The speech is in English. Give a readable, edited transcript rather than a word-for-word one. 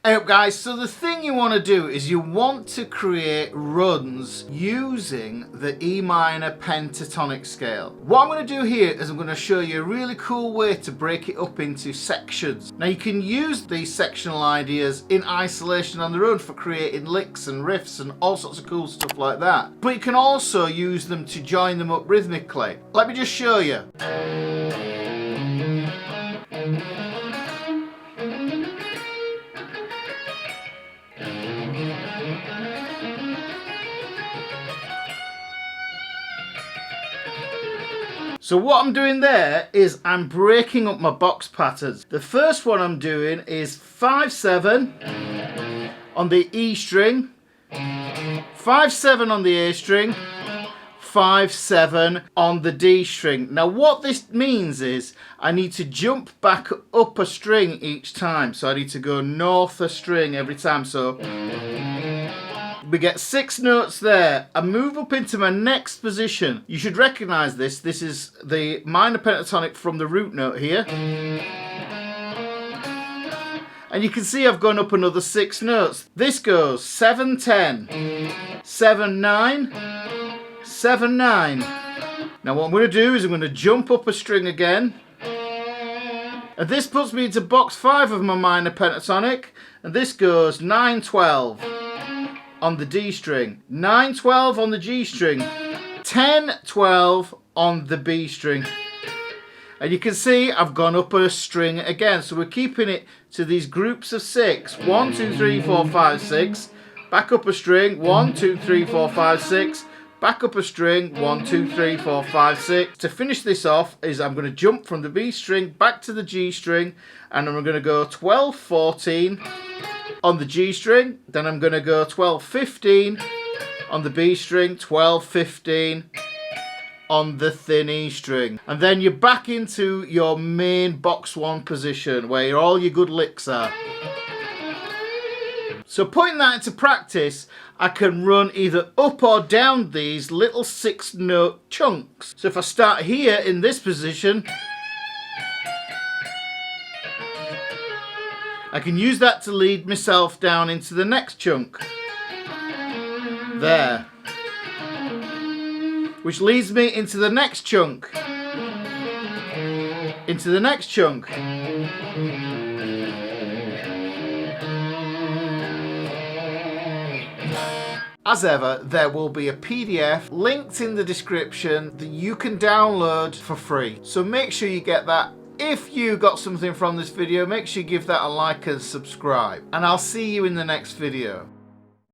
Hey up guys, so the thing you want to do is you want to create runs using the E minor pentatonic scale. What I'm going to do here is I'm going to show you a really cool way to break it up into sections. Now you can use these sectional ideas in isolation on their own for creating licks and riffs and all sorts of cool stuff like that. But you can also use them to join them up rhythmically. Let me just show you. So what I'm doing there is I'm breaking up my box patterns. The first one I'm doing is 5/7 on the E string, 5/7 on the A string, 5/7 on the D string. Now what this means is I need to jump back up a string each time. So I need to go north a string every time. So we get 6 notes there. I move up into my next position. You should recognize this. This is the minor pentatonic from the root note here. And you can see I've gone up another 6 notes. This goes 7/10, 7/9, 7/9. Now what I'm going to do is I'm going to jump up a string again. And this puts me into box 5 of my minor pentatonic. And this goes 9/12. On the D string, 9/12 on the G string, 10/12 on the B string. And you can see I've gone up a string again. So we're keeping it to these groups of 6. 1, 2, 3, 4, 5, 6. Back up a string. 1, 2, 3, 4, 5, 6. Back up a string. 1, 2, 3, 4, 5, 6. To finish this off is I'm going to jump from the B string back to the G string. And I'm going to go 12/14. On the G string, then I'm going to go 12/15 on the B string, 12/15 on the thin E string. And then you're back into your main box 1 position where all your good licks are. So putting that into practice, I can run either up or down these little 6 note chunks. So if I start here in this position, I can use that to lead myself down into the next chunk. There. Which leads me into the next chunk. Into the next chunk. As ever, there will be a PDF linked in the description that you can download for free. So make sure you get that. If you got something from this video, make sure you give that a like and subscribe. And I'll see you in the next video.